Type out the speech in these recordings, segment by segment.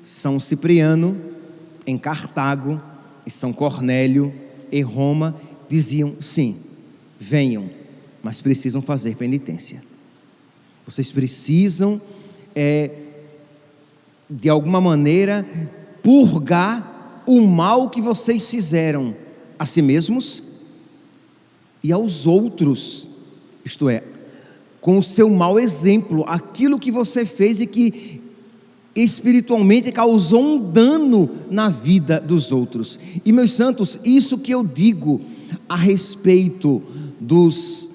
São Cipriano, em Cartago, e São Cornélio, em Roma, diziam: sim, venham, mas precisam fazer penitência. Vocês precisam, de alguma maneira, purgar o mal que vocês fizeram a si mesmos e aos outros, isto é, com o seu mau exemplo, aquilo que você fez e que espiritualmente causou um dano na vida dos outros. E, meus santos, isso que eu digo a respeito dos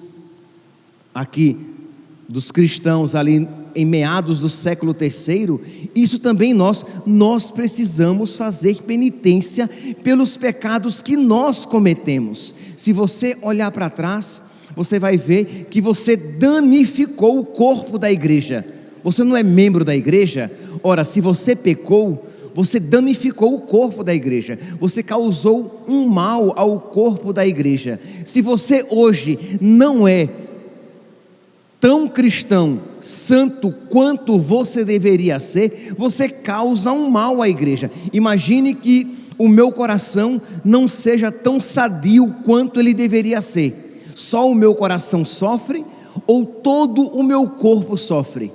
cristãos ali em meados do século III, isso também nós precisamos fazer penitência pelos pecados que nós cometemos. Se você olhar para trás, você vai ver que você danificou o corpo da igreja. Você não é membro da igreja? Ora, se você pecou, você danificou o corpo da igreja, você causou um mal ao corpo da igreja. Se você hoje não é tão cristão, santo quanto você deveria ser, você causa um mal à igreja. Imagine que o meu coração não seja tão sadio quanto ele deveria ser. Só o meu coração sofre ou todo o meu corpo sofre?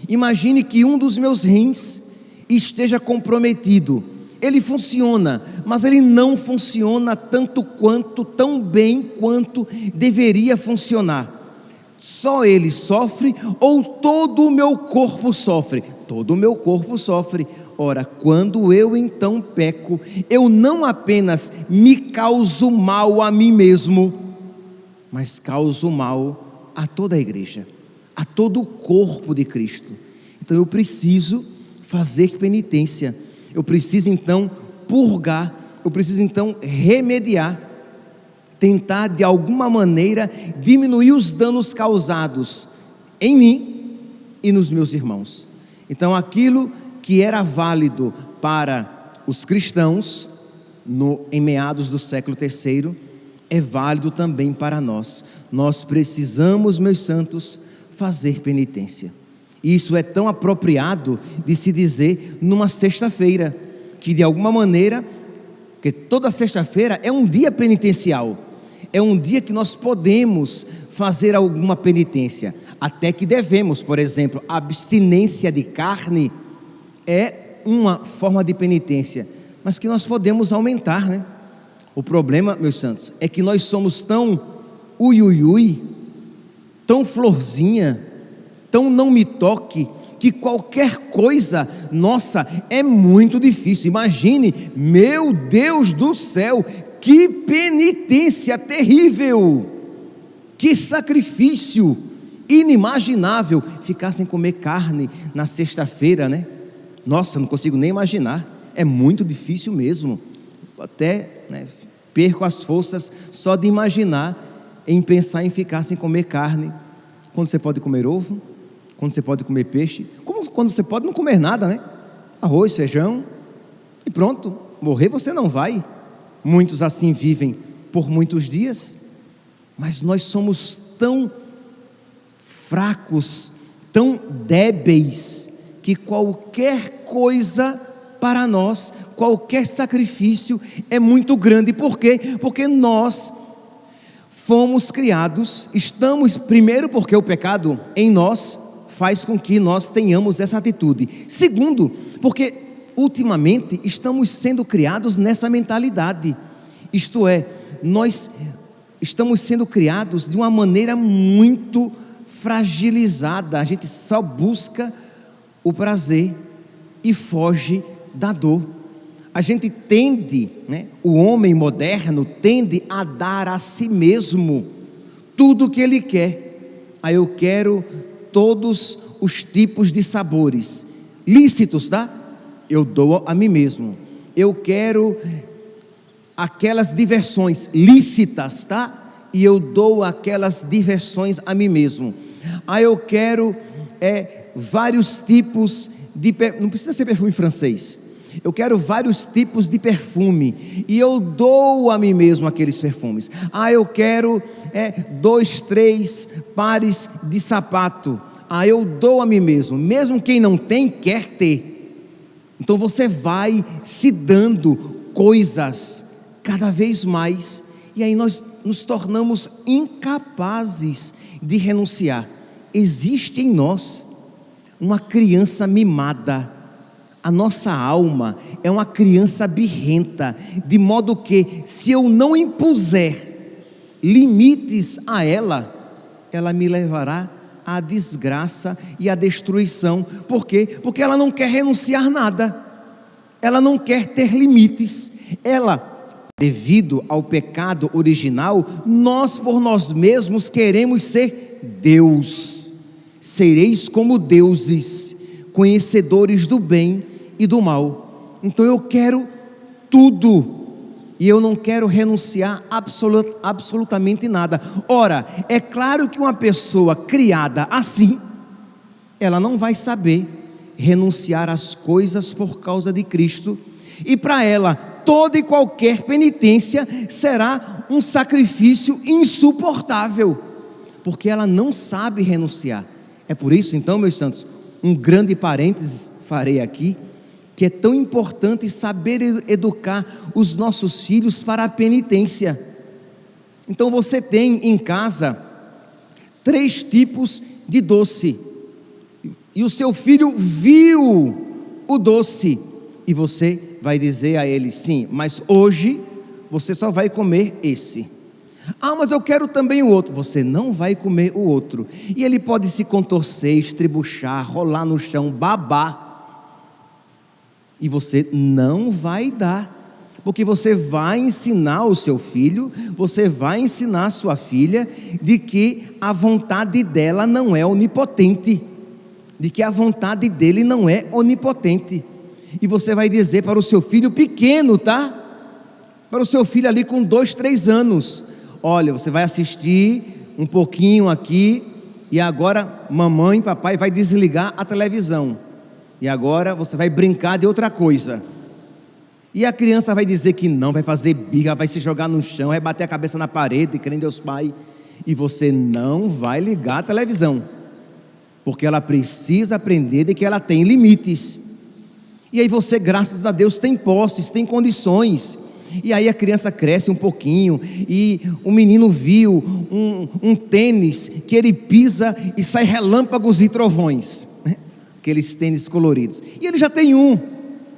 Imagine que um dos meus rins esteja comprometido. Ele funciona, mas ele não funciona tão bem quanto deveria funcionar. Só ele sofre ou todo o meu corpo sofre? Todo o meu corpo sofre. Ora, quando eu então peco, eu não apenas me causo mal a mim mesmo, mas causo mal a toda a igreja, a todo o corpo de Cristo. Então eu preciso fazer penitência, eu preciso então purgar, eu preciso então remediar, tentar de alguma maneira diminuir os danos causados em mim e nos meus irmãos. Então aquilo que era válido para os cristãos em meados do século III é válido também para nós. Nós precisamos, meus santos, fazer penitência. Isso é tão apropriado de se dizer numa sexta-feira, que de alguma maneira, que toda sexta-feira é um dia penitencial, é um dia que nós podemos fazer alguma penitência, até que devemos. Por exemplo, a abstinência de carne é uma forma de penitência, mas que nós podemos aumentar, né? O problema, meus santos, é que nós somos tão tão florzinha, tão não me toque, que qualquer coisa nossa é muito difícil. Imagine, meu Deus do céu, que penitência terrível, que sacrifício inimaginável, ficar sem comer carne na sexta-feira, né? Nossa, não consigo nem imaginar, é muito difícil mesmo. Até perco as forças só de imaginar em pensar em ficar sem comer carne, quando você pode comer ovo, quando você pode comer peixe, quando você pode não comer nada, né? Arroz, feijão, e pronto, morrer você não vai. Muitos assim vivem por muitos dias, mas nós somos tão fracos, tão débeis, que qualquer coisa para nós, qualquer sacrifício é muito grande. Por quê? Porque nós fomos criados, primeiro porque o pecado em nós faz com que nós tenhamos essa atitude. Segundo, porque ultimamente estamos sendo criados nessa mentalidade, isto é, nós estamos sendo criados de uma maneira muito fragilizada. A gente só busca o prazer e foge da dor. A gente tende, o homem moderno tende a dar a si mesmo tudo o que ele quer. Eu quero todos os tipos de sabores lícitos, tá? Eu dou a mim mesmo. Eu quero aquelas diversões lícitas, tá? E eu dou aquelas diversões a mim mesmo. Eu quero vários tipos de não precisa ser perfume francês. Eu quero vários tipos de perfume e eu dou a mim mesmo aqueles perfumes. Eu quero 2, 3 pares de sapato. Eu dou a mim mesmo. Mesmo quem não tem, quer ter. Então você vai se dando coisas cada vez mais, e aí nós nos tornamos incapazes de renunciar. Existe em nós uma criança mimada. A nossa alma é uma criança birrenta, de modo que, se eu não impuser limites a ela, ela me levará à desgraça e à destruição. Por quê? Porque ela não quer renunciar nada, ela não quer ter limites. Ela, devido ao pecado original, nós por nós mesmos queremos ser Deus. Sereis como deuses, conhecedores do bem e do mal. Então eu quero tudo, e eu não quero renunciar absolutamente nada. Ora, é claro que uma pessoa criada assim, ela não vai saber renunciar às coisas por causa de Cristo, e para ela toda e qualquer penitência será um sacrifício insuportável, porque ela não sabe renunciar. É por isso então, meus santos, um grande parênteses farei aqui, que é tão importante saber educar os nossos filhos para a penitência. Então você tem em casa 3 tipos de doce, e o seu filho viu o doce, e você vai dizer a ele: sim, mas hoje você só vai comer esse. Ah, mas eu quero também o outro. Você não vai comer o outro. E ele pode se contorcer, estribuchar, rolar no chão, babar, e você não vai dar, porque você vai ensinar o seu filho, você vai ensinar a sua filha, de que a vontade dela não é onipotente, de que a vontade dele não é onipotente. E você vai dizer para o seu filho pequeno, tá? Para o seu filho ali com 2, 3 anos: olha, você vai assistir um pouquinho aqui, e agora mamãe e papai vai desligar a televisão, e agora você vai brincar de outra coisa. E a criança vai dizer que não, vai fazer birra, vai se jogar no chão, vai bater a cabeça na parede, crendo em Deus Pai, e você não vai ligar a televisão, porque ela precisa aprender de que ela tem limites. E aí você, graças a Deus, tem posses, tem condições. E aí a criança cresce um pouquinho, e o menino viu um tênis que ele pisa e sai relâmpagos e trovões, né? Aqueles tênis coloridos, e ele já tem um,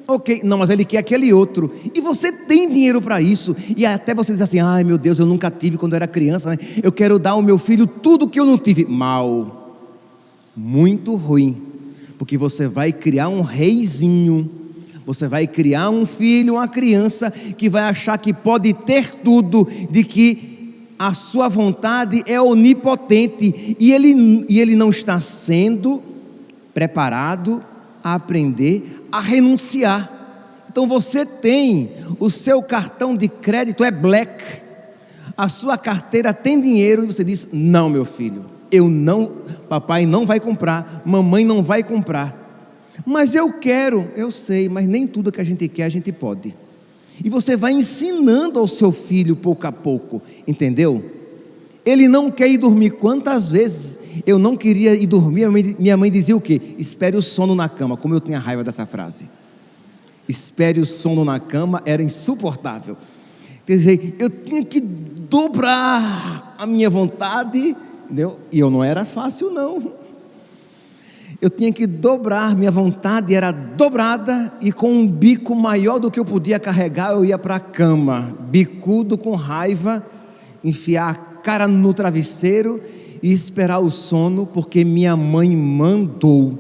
ok, não, mas ele quer aquele outro, e você tem dinheiro para isso, e até você diz assim: ai meu Deus, eu nunca tive quando eu era criança, né? Eu quero dar ao meu filho tudo que eu não tive. Mal, muito ruim, porque você vai criar um reizinho, você vai criar um filho, uma criança que vai achar que pode ter tudo, de que a sua vontade é onipotente, e ele não está sendo preparado a aprender a renunciar. Então você tem o seu cartão de crédito é black, a sua carteira tem dinheiro, e você diz: não, meu filho, eu não, papai não vai comprar, mamãe não vai comprar. Mas eu quero, eu sei, mas nem tudo que a gente quer a gente pode. E você vai ensinando ao seu filho pouco a pouco, entendeu? Ele não quer ir dormir. Quantas vezes eu não queria ir dormir, minha mãe dizia o quê? Espere o sono na cama. Como eu tinha raiva dessa frase. Espere o sono na cama era insuportável. Quer dizer, eu tinha que dobrar a minha vontade, entendeu? E eu não era fácil não. Eu tinha que dobrar, minha vontade era dobrada, e com um bico maior do que eu podia carregar, eu ia para a cama, bicudo, com raiva, enfiar a cara no travesseiro e esperar o sono, porque minha mãe mandou,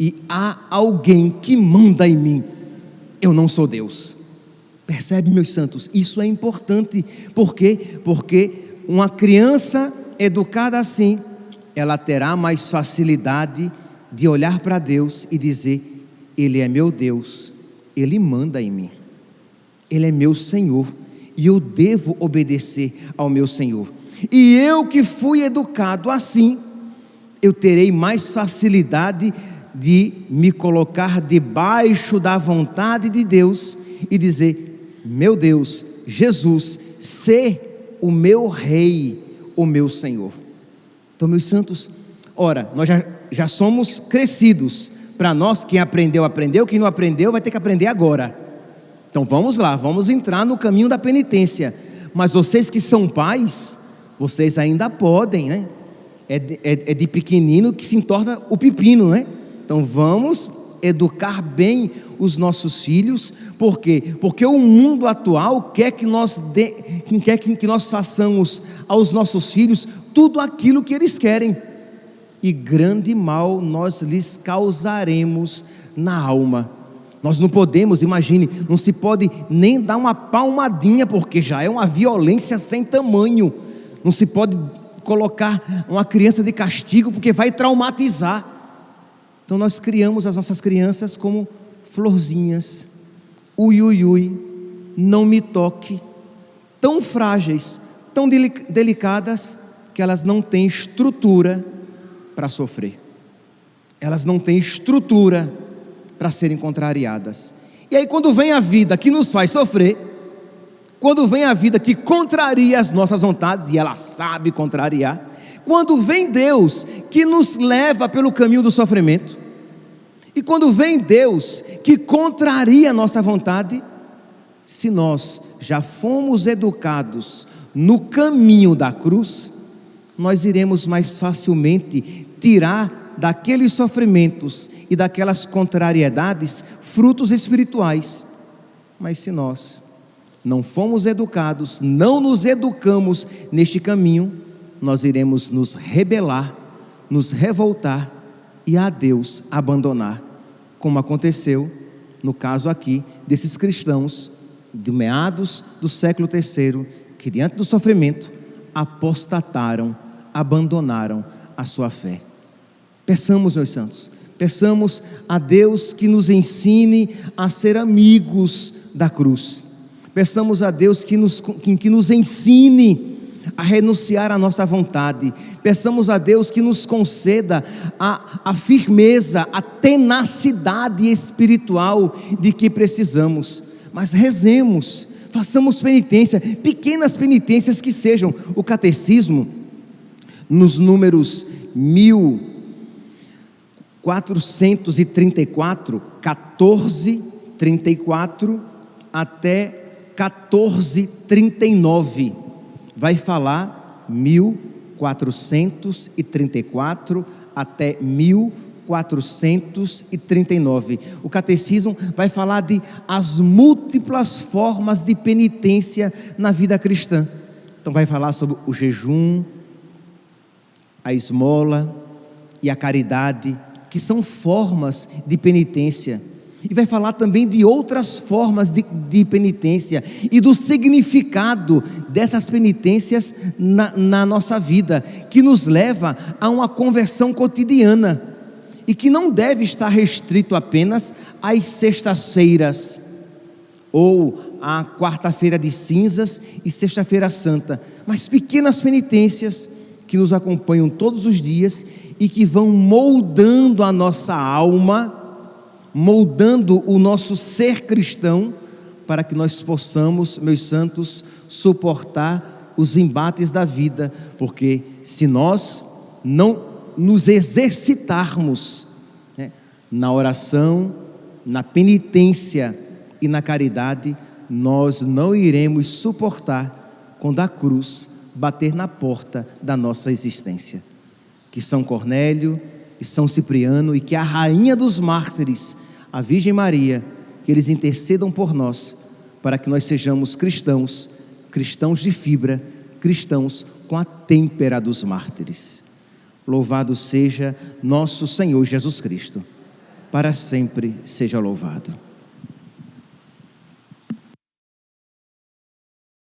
e há alguém que manda em mim, eu não sou Deus. Percebe, meus santos? Isso é importante. Por quê? Porque uma criança educada assim, ela terá mais facilidade de olhar para Deus e dizer: Ele é meu Deus, Ele manda em mim, Ele é meu Senhor, e eu devo obedecer ao meu Senhor. E eu que fui educado assim, eu terei mais facilidade de me colocar debaixo da vontade de Deus e dizer: meu Deus, Jesus, ser o meu Rei, o meu Senhor. Então, meus santos, ora, nós já somos crescidos Para nós, quem aprendeu, aprendeu, quem não aprendeu vai ter que aprender agora. Então vamos lá, vamos entrar no caminho da penitência. Mas vocês que são pais, vocês ainda podem, né? É de pequenino que se entorta o pepino, né? Então vamos educar bem os nossos filhos. Por quê? Porque o mundo atual quer que nós façamos aos nossos filhos tudo aquilo que eles querem, e grande mal nós lhes causaremos na alma. Nós não podemos, imagine, não se pode nem dar uma palmadinha, porque já é uma violência sem tamanho. Não se pode colocar uma criança de castigo, porque vai traumatizar. Então nós criamos as nossas crianças como florzinhas, ui, ui, ui, não me toque, tão frágeis, tão delicadas, que elas não têm estrutura para sofrer, elas não têm estrutura para serem contrariadas. E aí quando vem a vida que nos faz sofrer, quando vem a vida que contraria as nossas vontades, e ela sabe contrariar, quando vem Deus que nos leva pelo caminho do sofrimento, e quando vem Deus que contraria a nossa vontade, se nós já fomos educados no caminho da cruz, nós iremos mais facilmente tirar daqueles sofrimentos e daquelas contrariedades frutos espirituais. Mas se nós não fomos educados, não nos educamos neste caminho, nós iremos nos rebelar, nos revoltar e a Deus abandonar, como aconteceu no caso aqui desses cristãos de meados do século III, que diante do sofrimento apostataram, abandonaram a sua fé. Peçamos, meus santos, peçamos a Deus que nos ensine a ser amigos da cruz. Peçamos a Deus que nos ensine a renunciar à nossa vontade. Peçamos a Deus que nos conceda a firmeza, a tenacidade espiritual de que precisamos. Mas rezemos, façamos penitência, pequenas penitências que sejam. O catecismo, nos números 1434, 1434 até 1439, vai falar 1434 até 1439. O catecismo vai falar de as múltiplas formas de penitência na vida cristã. Então vai falar sobre o jejum, a esmola e a caridade, que são formas de penitência. E vai falar também de outras formas de penitência e do significado dessas penitências na nossa vida, que nos leva a uma conversão cotidiana e que não deve estar restrito apenas às sextas-feiras ou à quarta-feira de cinzas e sexta-feira santa, mas pequenas penitências que nos acompanham todos os dias e que vão moldando a nossa alma, moldando o nosso ser cristão, para que nós possamos, meus santos, suportar os embates da vida, porque se nós não nos exercitarmos, né, na oração, na penitência e na caridade, nós não iremos suportar quando a cruz bater na porta da nossa existência. Que São Cornélio e São Cipriano e que a Rainha dos Mártires, a Virgem Maria, que eles intercedam por nós, para que nós sejamos cristãos, cristãos de fibra, cristãos com a têmpera dos mártires. Louvado seja nosso Senhor Jesus Cristo, para sempre seja louvado.